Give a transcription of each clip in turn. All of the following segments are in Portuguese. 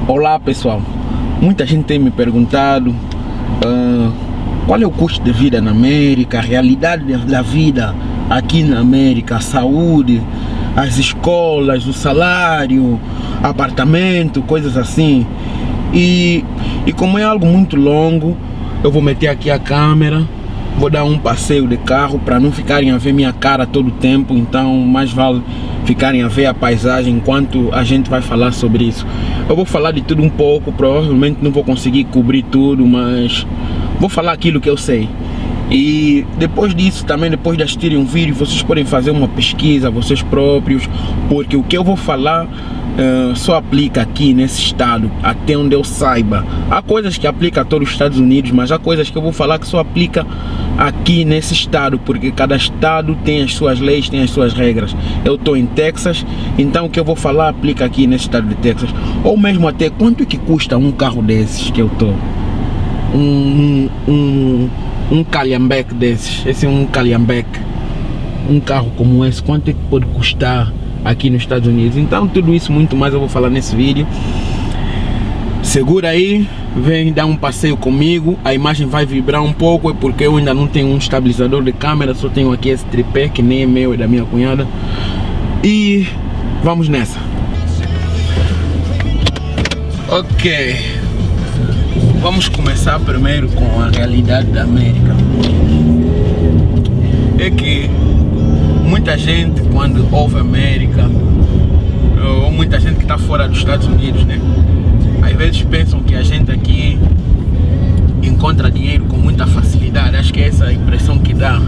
Olá pessoal, muita gente tem me perguntado qual é o custo de vida na América, a realidade da vida aqui na América, a saúde, as escolas, o salário, apartamento, coisas assim. E como é algo muito longo, eu vou meter aqui a câmera, vou dar um passeio de carro para não ficarem a ver minha cara todo o tempo, então mais vale ficarem a ver a paisagem enquanto a gente vai falar sobre isso. Eu vou falar de tudo um pouco, provavelmente não vou conseguir cobrir tudo, mas vou falar aquilo que eu sei. E depois disso, também depois de assistirem um vídeo, vocês podem fazer uma pesquisa vocês próprios, porque o que eu vou falar só aplica aqui nesse estado, até onde eu saiba. Há coisas que aplicam a todos os Estados Unidos, mas há coisas que eu vou falar que só aplica aqui nesse estado, porque cada estado tem as suas leis, tem as suas regras. Eu estou em Texas, então o que eu vou falar aplica aqui nesse estado de Texas. Ou mesmo até quanto é que custa um carro desses que eu estou, um calhambeque desses, esse é um calhambeque, um carro como esse, quanto é que pode custar aqui nos Estados Unidos. Então tudo isso muito mais eu vou falar nesse vídeo. Segura aí, vem dar um passeio comigo. A imagem vai vibrar um pouco, é porque eu ainda não tenho um estabilizador de câmera, só tenho aqui esse tripé que nem é meu, é da minha cunhada. E vamos nessa. Ok, vamos começar primeiro com a realidade da América. É que muita gente, quando ouve América, ou muita gente que está fora dos Estados Unidos, né, às vezes pensam que a gente aqui encontra dinheiro com muita facilidade. Acho que é essa a impressão que dá,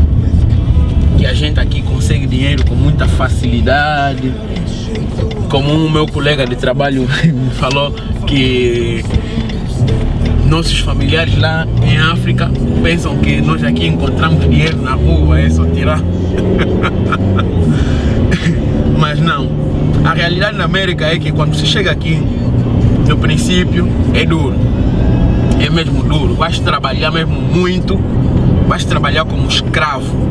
que a gente aqui consegue dinheiro com muita facilidade. Como o meu colega de trabalho me falou, que nossos familiares lá em África pensam que nós aqui encontramos dinheiro na rua, é só tirar. Mas não, a realidade na América é que quando você chega aqui, no princípio é duro, é mesmo duro. Vais trabalhar mesmo muito, vais trabalhar como escravo.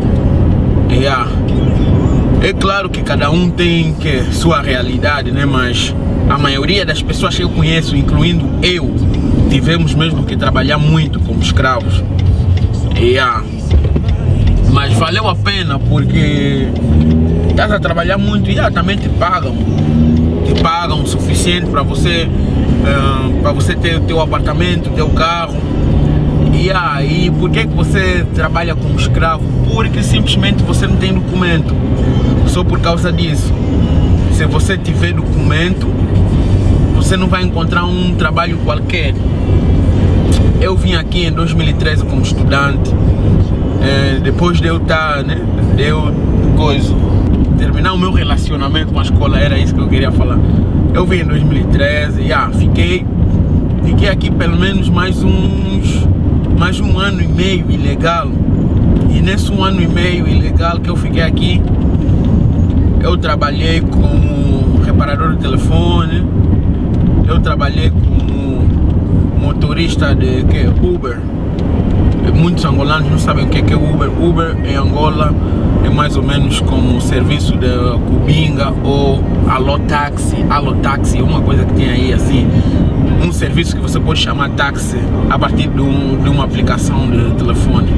É claro que cada um tem sua realidade, né? Mas a maioria das pessoas que eu conheço, incluindo eu, tivemos mesmo que trabalhar muito como escravos. Mas valeu a pena, porque estás a trabalhar muito e também te pagam o suficiente para você ter o teu apartamento, o teu carro. E por que você trabalha como escravo? Porque simplesmente você não tem documento. Só por causa disso. Se você tiver documento, você não vai encontrar um trabalho qualquer. Eu vim aqui em 2013 como estudante, depois de eu terminar o meu relacionamento com a escola, era isso que eu queria falar. Eu vim em 2013, fiquei aqui pelo menos mais um ano e meio ilegal. E nesse 1 ano e meio ilegal que eu fiquei aqui, eu trabalhei como reparador de telefone, eu trabalhei como motorista de Uber. Muitos angolanos não sabem o que é Uber. Uber em Angola é mais ou menos como o serviço de Cubinga ou Alô Táxi, uma coisa que tem aí assim, um serviço que você pode chamar táxi a partir de uma aplicação de telefone.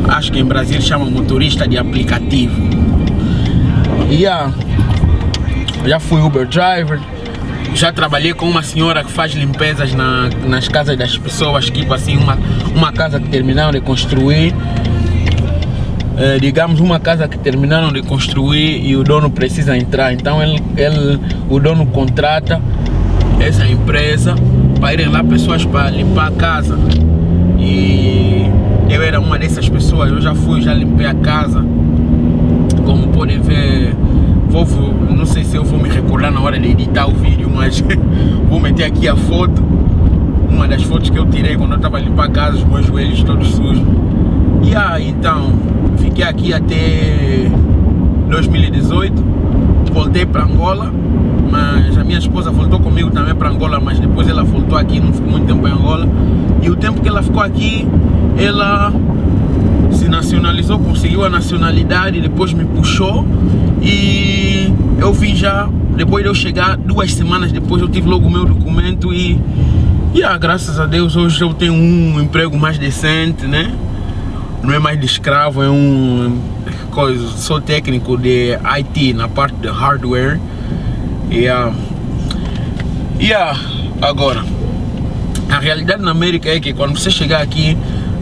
Acho que em Brasil chama motorista de aplicativo. Já fui Uber driver, já trabalhei com uma senhora que faz limpezas nas casas das pessoas, tipo assim, uma casa que terminaram de construir, digamos uma casa que terminaram de construir e o dono precisa entrar, então o dono contrata essa empresa para irem lá pessoas para limpar a casa. E eu era uma dessas pessoas, eu já limpei a casa. Como podem ver, não sei se eu vou me recordar na hora de editar o vídeo, mas vou meter aqui a foto, uma das fotos que eu tirei quando eu estava a limpar a casa, os meus joelhos todos sujos. Então, fiquei aqui até 2018, voltei para Angola, mas a minha esposa voltou comigo também para Angola, mas depois ela voltou aqui, não ficou muito tempo em Angola. E o tempo que ela ficou aqui, ela se nacionalizou, conseguiu a nacionalidade, depois me puxou e eu vim já, depois de eu chegar, 2 semanas depois eu tive logo o meu documento e graças a Deus hoje eu tenho um emprego mais decente, né? Não é mais de escravo, é sou técnico de IT na parte de hardware. Agora, a realidade na América é que quando você chegar aqui,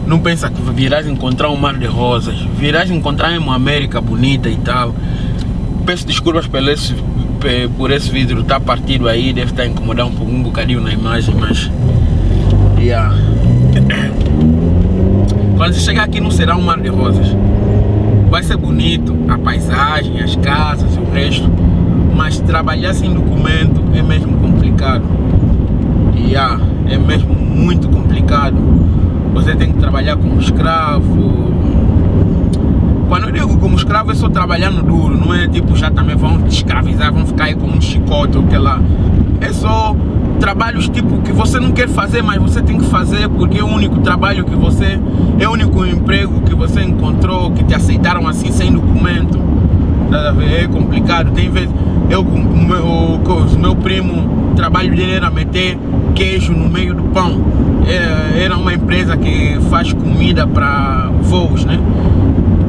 não pensa que virás encontrar um mar de rosas, virás encontrar uma América bonita e tal. Peço desculpas por esse vidro estar partido aí, deve estar incomodando um bocadinho na imagem, mas quando você chegar aqui não será um mar de rosas. Vai ser bonito, a paisagem, as casas e o resto, mas trabalhar sem documento é mesmo complicado. É mesmo muito complicado. Você tem que trabalhar como escravo. Quando eu digo como escravo é só trabalhando duro, não é tipo já também vão te escravizar, vão ficar aí como um chicote ou que lá. É só trabalhos tipo que você não quer fazer, mas você tem que fazer porque é o único trabalho que você, é o único emprego que você encontrou, que te aceitaram assim sem documento. É complicado. Tem vezes, o meu primo, o trabalho dele era meter queijo no meio do pão. Era uma empresa que faz comida para voos, né?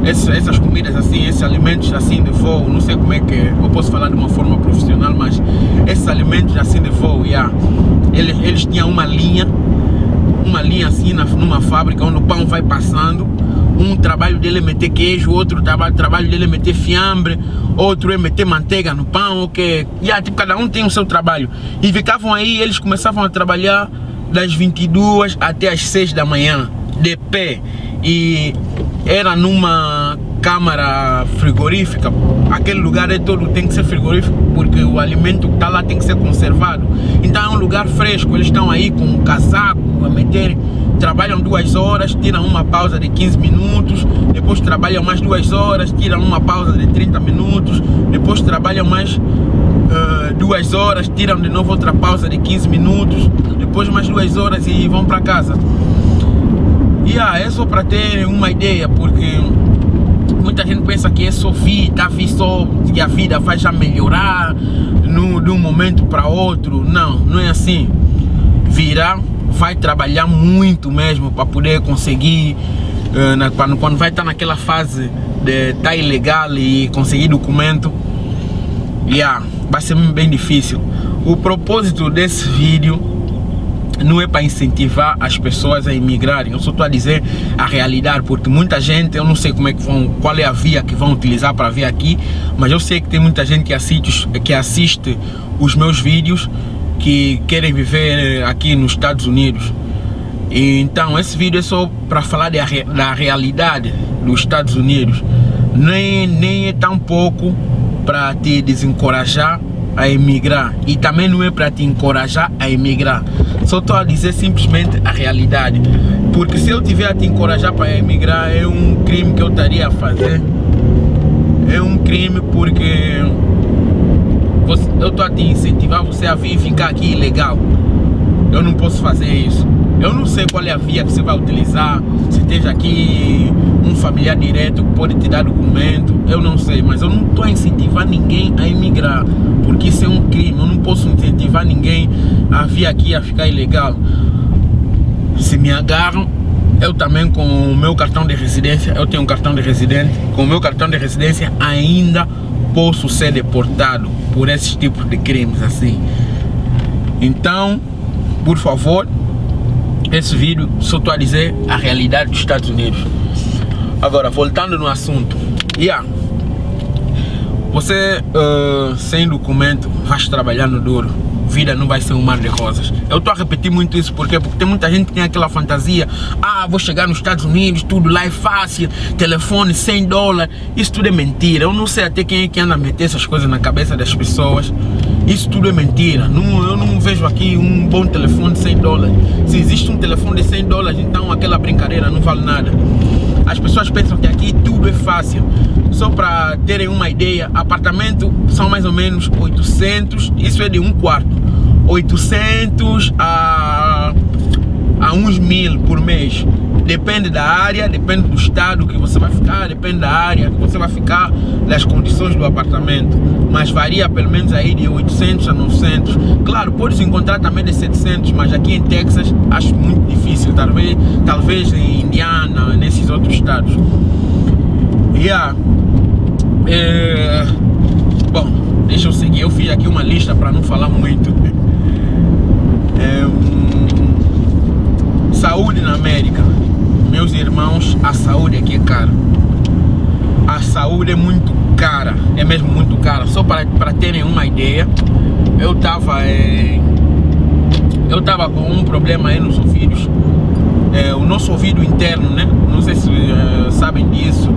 Essas comidas assim, esses alimentos assim de voo, não sei como é que eu posso falar de uma forma profissional, mas esses alimentos assim de voo, eles tinham uma linha assim numa fábrica onde o pão vai passando. Um trabalho dele é meter queijo, outro trabalho dele é meter fiambre, outro é meter manteiga no pão, tipo, cada um tem o seu trabalho. E ficavam aí, eles começavam a trabalhar das 22 até as 6 da manhã, de pé. E era numa câmara frigorífica. Aquele lugar todo tem que ser frigorífico porque o alimento que está lá tem que ser conservado. Então é um lugar fresco, eles estão aí com um casaco a meter. Trabalham 2 horas, tiram uma pausa de 15 minutos, depois trabalham mais 2 horas, tiram uma pausa de 30 minutos, depois trabalham mais 2 horas, tiram de novo outra pausa de 15 minutos, depois mais 2 horas e vão para casa. É só para ter uma ideia, porque muita gente pensa que é só que a vida vai já melhorar de um momento para outro. Não é assim. Vai trabalhar muito mesmo para poder conseguir, quando vai estar naquela fase de estar ilegal e conseguir documento, vai ser bem difícil. O propósito desse vídeo não é para incentivar as pessoas a imigrarem, eu só estou a dizer a realidade, porque muita gente, eu não sei qual é a via que vão utilizar para vir aqui, mas eu sei que tem muita gente que assiste os meus vídeos que querem viver aqui nos Estados Unidos. E então esse vídeo é só para falar da realidade dos Estados Unidos, nem é tão pouco para te desencorajar a emigrar, e também não é para te encorajar a emigrar. Só estou a dizer simplesmente a realidade, porque se eu tiver a te encorajar para emigrar, é um crime que eu estaria a fazer. É um crime porque eu estou a te incentivar você a vir ficar aqui ilegal. Eu não posso fazer isso. Eu não sei qual é a via que você vai utilizar, se esteja aqui um familiar direto que pode te dar documento, eu não sei, mas eu não estou a incentivar ninguém a emigrar, porque isso é um crime. Eu não posso incentivar ninguém a vir aqui a ficar ilegal. Se me agarram, eu também com o meu cartão de residência, eu tenho um cartão de residente, com o meu cartão de residência ainda posso ser deportado por esses tipos de crimes assim. Então, por favor, esse vídeo só estou a dizer a realidade dos Estados Unidos. Agora, voltando no assunto, você sem documento, vai trabalhando duro, vida não vai ser um mar de rosas. Eu estou a repetir muito isso porque tem muita gente que tem aquela fantasia: vou chegar nos Estados Unidos, tudo lá é fácil, telefone $100, isso tudo é mentira. Eu não sei até quem é que anda a meter essas coisas na cabeça das pessoas. Isso tudo é mentira. Eu não vejo aqui um bom telefone de $100. Se existe um telefone de $100, então aquela brincadeira não vale nada. As pessoas pensam que aqui tudo é fácil. Só para terem uma ideia, apartamento são mais ou menos 800, isso é de um quarto, 800 a uns 1000 por mês, depende da área, depende do estado que você vai ficar, depende da área que você vai ficar, das condições do apartamento, mas varia pelo menos aí de 800 a 900. Claro, podes encontrar também de 700, mas aqui em Texas acho muito difícil, talvez em Indiana, nesses outros estados. Bom, deixa eu seguir, eu fiz aqui uma lista para não falar muito. Saúde na América, meus irmãos, a saúde aqui é cara. A saúde é muito cara, é mesmo muito cara. Só para terem uma ideia, eu tava com um problema aí nos ouvidos. O nosso ouvido interno, né? Não sei se sabem disso.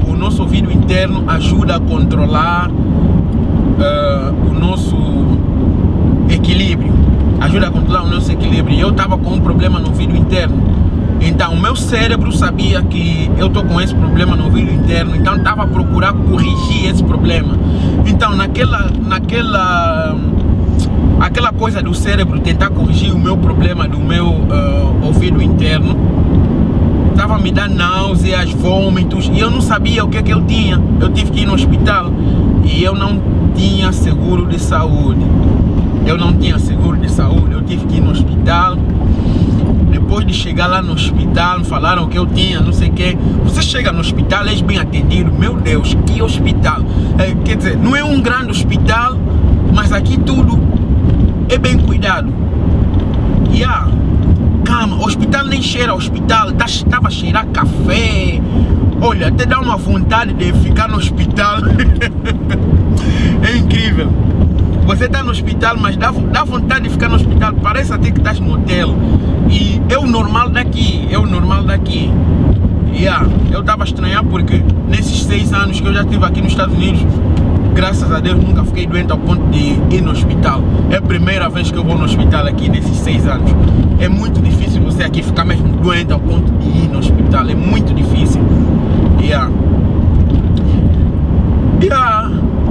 O nosso ouvido interno ajuda a controlar o nosso equilíbrio. Ajuda a controlar o nosso equilíbrio. E eu tava com um problema no ouvido interno. Então o meu cérebro sabia que eu tô com esse problema no ouvido interno. Então tava a procurar corrigir esse problema. Então aquela coisa do cérebro tentar corrigir o meu problema do meu ouvido interno, tava me dando náuseas, vômitos, e eu não sabia o que eu tinha. Eu tive que ir no hospital e eu não tinha seguro de saúde. Eu tive que ir no hospital. Depois de chegar lá no hospital, falaram que eu tinha, não sei o que. Você chega no hospital, és bem atendido. Meu Deus, que hospital! Quer dizer, não é um grande hospital, mas aqui tudo é bem cuidado. Calma, o hospital nem cheira ao hospital, estava a cheirar café. Olha, até dá uma vontade de ficar no hospital. É incrível. Você está no hospital, mas dá vontade de ficar no hospital. Parece até que estás no hotel. E é o normal daqui. Eu estava a estranhar porque nesses 6 anos que eu já estive aqui nos Estados Unidos, graças a Deus nunca fiquei doente ao ponto de ir no hospital. É a primeira vez que eu vou no hospital aqui nesses 6 anos. É muito difícil você aqui ficar mesmo doente ao ponto de ir no hospital. É muito difícil.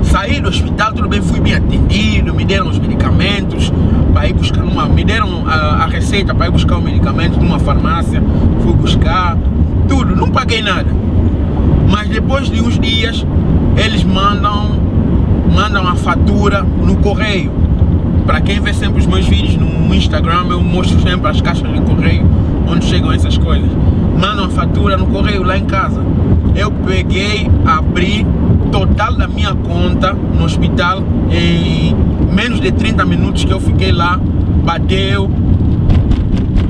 Saí do hospital, tudo bem, fui bem atendido, me deram os medicamentos para ir buscar me deram a receita para ir buscar o medicamento numa farmácia, fui buscar, tudo, não paguei nada. Mas depois de uns dias, eles mandam a fatura no correio. Para quem vê sempre os meus vídeos no Instagram, eu mostro sempre as caixas de correio, onde chegam essas coisas. Mandam a fatura no correio lá em casa. Eu peguei, abri, total da minha conta no hospital, em menos de 30 minutos que eu fiquei lá, bateu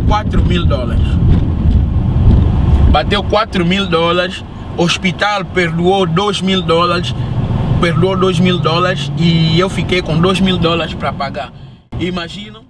$4.000. Bateu $4.000, hospital perdoou $2.000, e eu fiquei com $2.000 para pagar. Imaginam?